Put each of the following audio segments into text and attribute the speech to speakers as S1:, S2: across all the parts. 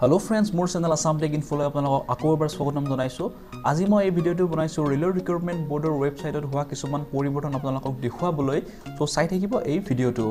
S1: Hello friends, more channel Assam Tech Info লৈ আপোনালোকক আকৌ এবাৰ স্বাগতম জনাইছো। আজি মই এই ভিডিঅটো বনাইছো ৰেলৰ ৰিক্ৰুটমেন্ট বৰ্ডৰ ৱেবছাইটত হোৱা কিছুমান পৰিৱৰ্তন আপোনালোকক দেখুৱাবলৈ। সো চাই থাকিব এই ভিডিঅটো।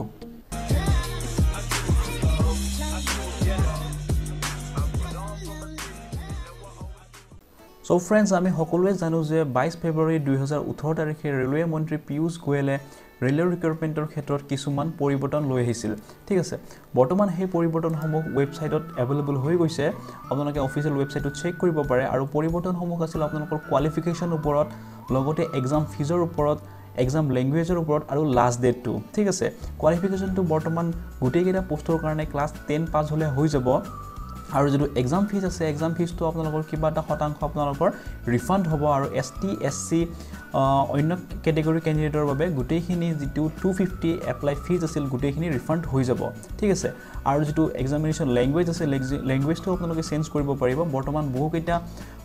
S1: So friends, আমি সকলোৱে জানো যে 22 ফেব্ৰুৱাৰী 2018 তাৰিখে ৰেলৱে মন্ত্ৰী পীয়ুষ গোয়েলে ৰেলৰ ৰিক্ৰুটমেন্টৰ ক্ষেত্ৰত কিছুমান পৰিৱৰ্তন লৈ আহিছিল। ঠিক আছে, বৰ্তমান সেই পৰিৱৰ্তনসমূহ ৱেবছাইটত এভেইলেবল হৈ গৈছে। আপোনালোকে অফিচিয়েল ৱেবছাইটত চেক কৰিব পাৰে আৰু পৰিৱৰ্তনসমূহ আছিল আপোনালোকৰ কোৱালিফিকেশ্যন ওপৰত, লগতে এক্সাম ফিজৰ ওপৰত, এক্সাম ল্যাঙ্গুৱেজৰ ওপৰত আৰু লাষ্ট ডেটটো। ঠিক আছে, কোৱালিফিকেশ্যনটো বৰ্তমান গোটেইকেইটা পোষ্টৰ কাৰণে ক্লাছ 10 পাছ হ'লে হৈ যাব। আৰু যেটো এক্সাম ফিজ আছে, এক্সাম ফিজটো আপোনালোকৰ কিবা এটা শতাংশ আপোনালোকৰ ৰিফান্ড হ'ব আৰু এসটি এসসি অন্য ক্যাটেগৰি ক্যান্ডিডেটৰ বাবে গোটেইখিনি যেটো 250 এপ্লাই ফিজ আছিল গোটেইখিনি ৰিফান্ড হৈ যাব। ঠিক আছে, আৰু যেটো এক্সামিনেশন ল্যাঙ্গুৱেজ আছে, ল্যাঙ্গুৱেজটো আপোনালোকে চেঞ্জ কৰিব পাৰিব। বৰ্তমান বহুকেইটা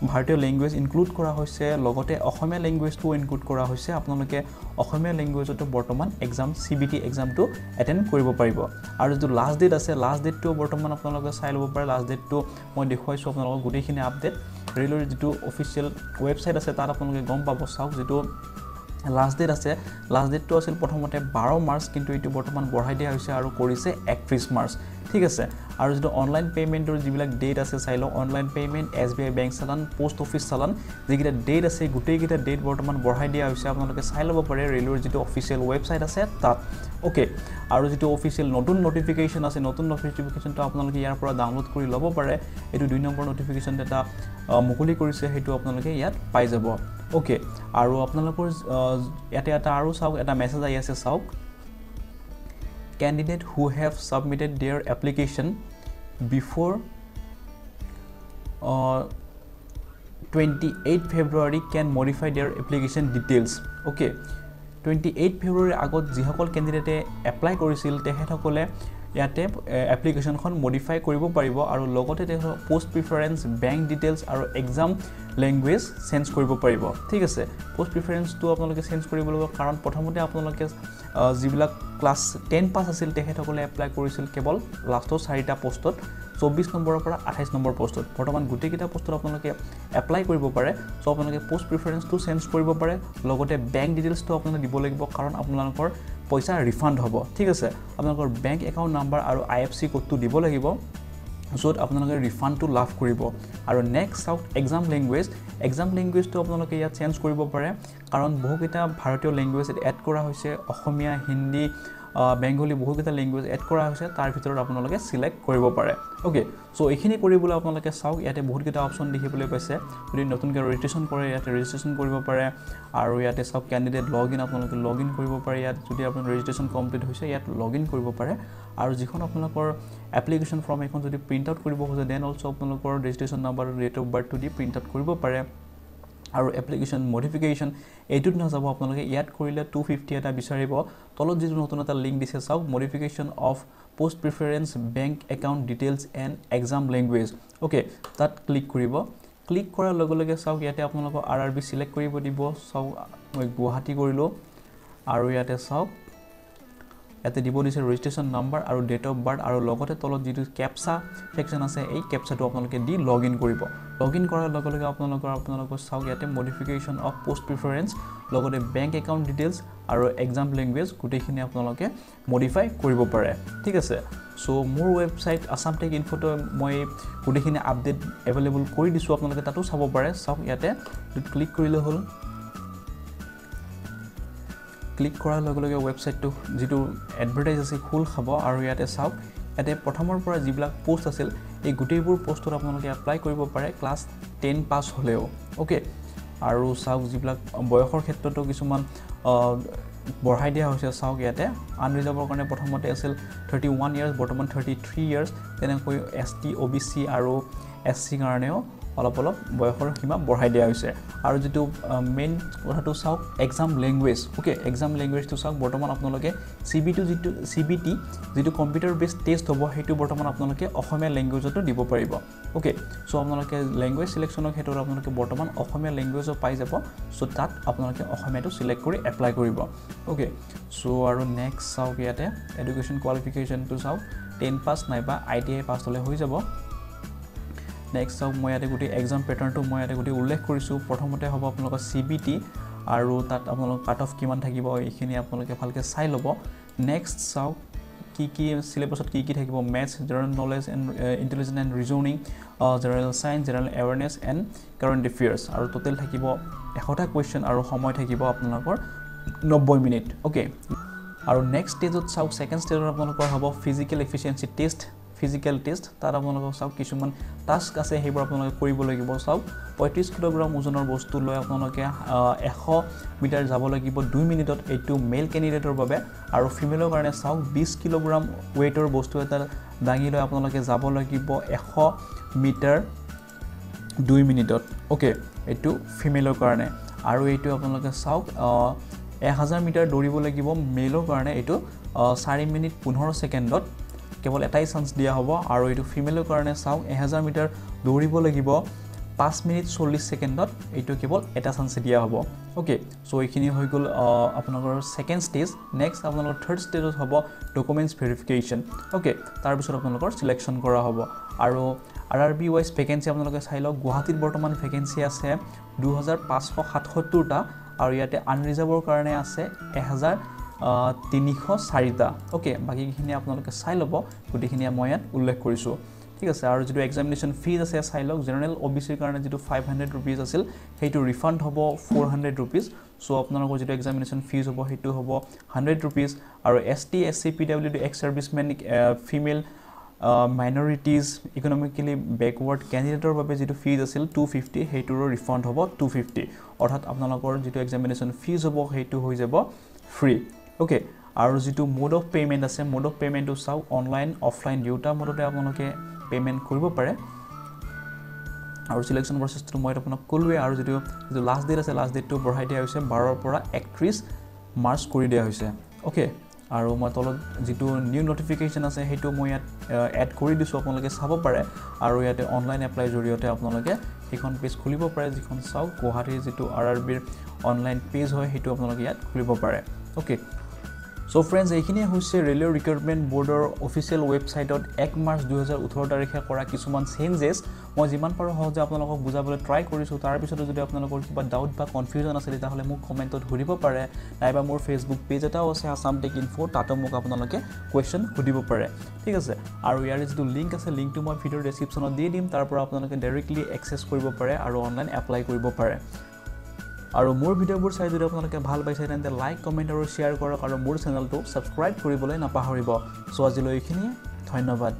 S1: ভাৰতীয় ল্যাঙ্গুৱেজ ইনক্লুড কৰা হৈছে, লগতে অসমীয়া ল্যাঙ্গুৱেজটো ইনক্লুড কৰা হৈছে। আপোনালোকে অসমীয়া ল্যাঙ্গুৱেজটো বৰ্তমান এক্সাম CBT এক্সামটো এটেন্ড কৰিব পাৰিব। আৰু যেটো লাষ্ট ডেট আছে, লাষ্ট ডেটটো বৰ্তমান আপোনালোকে চাই ল'ব পাৰে। লাষ্ট ডেটটো মই দেখুৱাইছো আপোনালোকক গোটেইখিনি আপডেট। ৰেলৰ যেটো অফিচিয়েল ৱেবছাইট আছে তাত আপোনালোকে গম পাব। চাওক যেটো লাষ্ট ডেট আছে, লাষ্ট ডেটটো আছিল প্ৰথমতে 12 মাৰ্চ, কিন্তু এটো বৰ্তমান বঢ়াই দিয়া হৈছে আৰু কৰিছে 31 মাৰ্চ। ঠিক আছে, আৰু যেটো অনলাইন পেমেন্টৰ যিবিলাক ডেট আছে চাই লও। অনলাইন পেমেন্ট, SBI বেংক চালান, পোষ্ট অফিচ চালান, যিকেইটা ডেট আছে গোটেইকেইটা ডেট বৰ্তমান বঢ়াই দিয়া হৈছে। আপোনালোকে চাই ল'ব পাৰে ৰেলৰ যেটো অফিচিয়েল ৱেবছাইট আছে তাত। ওকে, আৰু যেটো অফিচিয়েল নতুন নটিফিকেশন আছে, নতুন নটিফিকেশনটো আপোনালোকে ইয়াৰ পৰা ডাউনলোড কৰি ল'ব পাৰে। এটো 2 নম্বৰ নটিফিকেশন এটা মুকলি কৰিছে, হেতু আপোনালোকে ইয়াত পাই যাব। ওকে, আৰু আপোনালোকৰ ইয়াতে এটা আৰু চাওক, এটা মেছেজ আহি আছে চাওক। Candidate who have submitted their application before 28 February can modify their application details. Okay, 28 February আগত যিসকল ক্যান্ডিডেটে এপ্লাই কৰিছিল তেহেতসকলে ইয়াতে এপ্লিকেশনখন মডিফাই কৰিব পাৰিব আৰু লগতে তেহেতৰ পোষ্ট প্ৰিফাৰেন্স, বেংক ডিটেইলছ আৰু এক্সাম ল্যাঙ্গুৱেজ চেঞ্জ কৰিব পাৰিব। ঠিক আছে, পোষ্ট প্ৰিফাৰেন্সটো আপোনালোকে চেঞ্জ কৰিব লাগিব কাৰণ প্ৰথমতে আপোনালোকে যিবিলাক ক্লাছ 10 পাছ আছিল তেহেতসকলে এপ্লাই কৰিছিল কেৱল লাষ্টৰ 4টা পোষ্টত, 24 নম্বৰৰ পৰা 28 নম্বৰ পোষ্টত। বৰ্তমান গোটেইকেইটা পোষ্টত আপোনালোকে এপ্লাই কৰিব পাৰে। সো আপোনালোকে পোষ্ট প্ৰিফাৰেন্সটো চেঞ্জ কৰিব পাৰে, লগতে বেংক ডিটেইলছটো আপোনালোকে দিব লাগিব কাৰণ আপোনালোকৰ পইচা ৰিফান্ড হ'ব। ঠিক আছে, আপোনালোকৰ বেংক একাউণ্ট নাম্বাৰ আৰু IFSC কোডটো দিব লাগিব য'ত আপোনালোকে ৰিফান্ডটো লাভ কৰিব। আৰু নেক্সট চাওক এক্সাম ল্যাঙ্গুৱেজ। এক্সাম ল্যাঙ্গুৱেজটো আপোনালোকে ইয়াত চেঞ্জ কৰিব পাৰে কাৰণ বহুকেইটা ভাৰতীয় ল্যাঙ্গুৱেজ এড কৰা হৈছে। অসমীয়া, হিন্দী, বেংগলী বহুকেইটা ল্যাঙ্গুৱেজ এড কৰা হৈছে, তাৰ ভিতৰত আপোনালোকে সিলেক্ট কৰিব পাৰে। ওকে, সো এইখিনি কৰিবলৈ আপোনালোকে চাওক ইয়াতে বহুতকেইটা অপচন দেখিবলৈ পাইছে। যদি নতুনকৈ ৰেজিষ্ট্ৰেশ্যন কৰে ইয়াতে ৰেজিষ্ট্ৰেশ্যন কৰিব পাৰে। আৰু ইয়াতে চাওক ক্যান্ডিডেট লগইন, আপোনালোকে লগইন কৰিব পাৰে। ইয়াত যদি আপোনাৰ ৰেজিষ্ট্ৰেশ্যন কমপ্লিট হৈছে ইয়াত লগইন কৰিব পাৰে। আৰু যিখন আপোনালোকৰ এপ্লিকেশ্যন ফৰ্ম এখন যদি প্ৰিন্ট আউট কৰিব খোজে দেন অলসো আপোনালোকৰ ৰেজিষ্ট্ৰেশ্যন নাম্বাৰ আৰু ডেট অফ বাৰ্থটো দি প্ৰিন্ট আউট কৰিব পাৰে। আৰু এপ্লিকেশ্যন মডিফিকেশ্যন এইটোত নাযাব, আপোনালোকে ইয়াত কৰিলে 250 এটা বিচাৰিব। তলত যিটো নতুন এটা লিংক দিছে চাওক, modification of post preference, bank account details and exam language. Okay, তাত ক্লিক কৰিব। ক্লিক কৰাৰ লগে লগে চাওক ইয়াতে আপোনালোকৰ RRB সিলেক্ট কৰিব দিব। চাওক মই গুৱাহাটী কৰিলোঁ আৰু ইয়াতে চাওক ইয়াতে দিব দিছে ৰেজিষ্ট্ৰেশ্যন নাম্বাৰ আৰু ডেট অফ বাৰ্থ, আৰু লগতে তলত যিটো কেপচা সেকশন আছে এই কেপচাটো আপোনালোকে দি লগইন কৰিব। লগইন কৰাৰ লগে লগে আপোনালোকৰ চাওক ইয়াতে মডিফিকেশ্যন অফ পোষ্ট প্ৰিফাৰেন্স, লগতে বেংক একাউণ্ট ডিটেইলছ আৰু এক্সাম ল্যাঙ্গুৱেজ গোটেইখিনি আপোনালোকে মডিফাই কৰিব পাৰে। ঠিক আছে, সো মোৰ ৱেবছাইট আসাম টেক ইনফোটো মই গোটেইখিনি আপডেট এভেইলেবল কৰি দিছোঁ, আপোনালোকে তাতো চাব পাৰে। চাওক ইয়াতে ক্লিক কৰিলে হ'ল। ক্লিক কৰাৰ লগে লগে ৱেবছাইটটো যিটো এডভাৰটাইজ আছে খোল খাব। আৰু ইয়াতে চাওক ইয়াতে প্ৰথমৰ পৰা যিবিলাক পোষ্ট আছিল এই গোটেইবোৰ পোষ্টত আপোনালোকে এপ্লাই কৰিব পাৰে ক্লাছ 10 পাছ হ'লেও। ওকে, আৰু চাওক যিবিলাক বয়সৰ ক্ষেত্ৰতো কিছুমান বঢ়াই দিয়া হৈছে। চাওক ইয়াতে আনৰিজাৰ্ভৰ কাৰণে প্ৰথমতে আছিল 31 ইয়াৰ্ছ, বৰ্তমান 33 ইয়াৰ্ছ। তেনেকৈ ST, OBC আৰু SC কাৰণেও অলপ বয়সৰ সীমা বঢ়াই দিয়া হৈছে। আৰু যেটো মেইন কথাটো চাওক এক্সাম ল্যাঙ্গুৱেজ। ওকে, এক্সাম ল্যাঙ্গুৱেজটো চাওক বৰ্তমান আপোনালোকে CBT যেটো কম্পিউটাৰ বেছড টেষ্ট হ'ব হেতু বৰ্তমান আপোনালোকে অসমীয়া ল্যাঙ্গুৱেজতো দিব পাৰিব। ওকে, সো আপোনালোকে ল্যাঙ্গুৱেজ সিলেকশ্যনৰ ক্ষেত্ৰত আপোনালোকে বৰ্তমান অসমীয়া ল্যাঙ্গুৱেজো পাই যাব। সো তাত আপোনালোকে অসমীয়াটো সিলেক্ট কৰি এপ্লাই কৰিব। ওকে, সো আৰু নেক্সট চাওক ইয়াতে এডুকেশ্যন কোৱালিফিকেশ্যনটো চাওক 10 পাছ নাইবা ITI পাছ হ'লে হৈ যাব। নেক্সট চাওক মই ইয়াতে গোটেই এক্সাম পেটাৰ্ণটো মই ইয়াতে গোটেই উল্লেখ কৰিছোঁ প্ৰথমতে হ'ব আপোনালোকৰ CBT আৰু তাত আপোনালোকৰ কাট অফ কিমান থাকিব এইখিনি আপোনালোকে ভালকৈ চাই ল'ব নেক্সট চাওক কি সিলেবাসত কি থাকিব maths general knowledge and intelligence and reasoning general science general awareness and current affairs আৰু টোটেল থাকিব 100টা কুৱেশ্যন আৰু সময় থাকিব আপোনালোকৰ 90 মিনিট ওকে আৰু নেক্সট ষ্টেজত চাওক সেকেন্ড ষ্টেজত আপোনালোকৰ হ'ব physical efficiency test physical test তাত আপোনালোকৰ চাওক কিছুমান টাস্ক আছে সেইবোৰ আপোনালোকে কৰিব লাগিব চাওক 35 কিলোগ্ৰাম ওজনৰ বস্তু লৈ আপোনালোকে 100 মিটাৰ যাব লাগিব 2 মিনিটত এইটো মেল কেণ্ডিডেটৰ বাবে আৰু ফিমেলৰ কাৰণে চাওক 20 কিলোগ্ৰাম ওয়েটৰ বস্তু এটা দাঙি লৈ আপোনালোকে যাব লাগিব 100 মিটাৰ 2 মিনিটত ওকে এইটো ফিমেলৰ কাৰণে আৰু এইটো আপোনালোকে চাওক 1000 মিটাৰ দৌৰিব লাগিব মেলৰ কাৰণে এইটো 4 মিনিট 15 সেকেন্ডত কেৱল এটাই চান্স দিয়া হ'ব আৰু এইটো ফিমেলৰ কাৰণে চাওক 1000 মিটাৰ দৌৰিব লাগিব 5 মিনিট 40 সেকেন্ডত এইটো কেৱল এটা চান্স দিয়া হ'ব ওকে সো এইখিনি হৈ গ'ল আপোনালোকৰ সেকেন্ড ষ্টেজ নেক্সট আপোনালোকৰ থাৰ্ড ষ্টেজত হ'ব ডকুমেন্টছ ভেৰিফিকেশ্যন ওকে তাৰ পিছত আপোনালোকৰ সিলেকশ্যন কৰা হ'ব আৰু RRB ওয়াইজ ভ্যাকেন্সি আপোনালোকে চাই লওক গুৱাহাটীত বৰ্তমান ভ্যাকেন্সি আছে 2577টা আৰু ইয়াতে আনৰিজাৰ্ভৰ কাৰণে আছে 1304টা ওকে বাকিখিনি আপোনালোকে চাই ল'ব গুটিখিনি মই ইয়াত উল্লেখ কৰিছোঁ ঠিক আছে আৰু যেটো এক্সামিনেশ্যন ফিজ আছে চাই লওক জেনাৰেল OBCৰ কাৰণে যেটো 500 रुपीस আছিল হেইটো ৰিফান্ড হ'ব 400 रुपीस সো আপোনালোকৰ যেটো এক্সামিনেশ্যন ফিজ হ'ব হেইটো হ'ব 100 रुपीस আৰু ST SC PWD ex servicemen female minorities economically backward candidate বাবে যেটো ফিজ আছিল 250 হেইটোৰ ৰিফান্ড হ'ব 250 অৰ্থাৎ আপোনালোকৰ যেটো এক্সামিনেশ্যন ফিজ হ'ব হেইটো হৈ যাব ফ্ৰী ওকে আৰু যেটো মোড অফ পেমেন্ট আছে মোড অফ পেমেন্টটো চাও অনলাইন অফলাইন দুটা মোডতে আপোনালোকে পেমেন্ট কৰিব পাৰে আৰু সিলেকশ্যন প্ৰসেসটো মই আপোনাক কলুৱে আৰু যেটো লাষ্ট ডেট আছে লাষ্ট ডেটটো বঢ়াই দিয়া হৈছে 12 ৰ পৰা 31 মাৰ্চ কৰি দিয়া হৈছে ওকে আৰু মই তলত যেটো নিউ নটিফিকেশন আছে হেটো মই ইয়াত এড কৰি দিছো আপোনালোকে চাব পাৰে আৰু ইয়াতে অনলাইন এপ্লাই জৰিয়তে আপোনালোকে এখন পেজ খুলিব পাৰে যিখন চাও গুৱাহাটীৰ যেটো RRB ৰ অনলাইন পেজ হয় হেটো আপোনালোকে ইয়াত খুলিব পাৰে ওকে সো ফ্ৰেন্ডস এইখিনি হৈছে ৰেলৱে ৰিক্ৰুটমেন্ট বৰ্ডৰ অফিচিয়েল ওয়েবসাইটত 1 মাৰ্চ 2018 তাৰিখে কৰা কিছুমান চেঞ্জেছ মই যিমান পাৰো সহজে আপোনালোকক বুজাবলৈ ট্ৰাই কৰিছো তাৰ পিছত যদি আপোনালোকৰ কিবা ডাউট বা কনফিউজন আছে তেতিয়াহলে মোক কমেন্টত সুধিব পাৰে নাইবা মোৰ ফেসবুক পেজ এটাও আছে আসাম টেক ইনফো তাতো মোক আপোনালোকে কোৱেশ্চন সুধিব পাৰে ঠিক আছে আৰু ইয়াৰ যেটো লিংক আছে লিংকটো মই ভিডিঅ ডেসক্ৰিপচনত দি দিম তাৰ পৰা আপোনালোকে ডাইৰেক্টলি এক্সেছ কৰিব পাৰে আৰু অনলাইন এপ্লাই কৰিব পাৰে আৰু মোৰ ভিডিঅ'বোৰ চাই যদি আপোনালোকে ভাল পাইছে তেন্তে লাইক কমেন্ট আৰু শেয়াৰ কৰক আৰু মোৰ চেনেলটো সাবস্ক্ৰাইব কৰিবলৈ নাপাহৰিব সো আজিলৈ এইখিনি ধন্যবাদ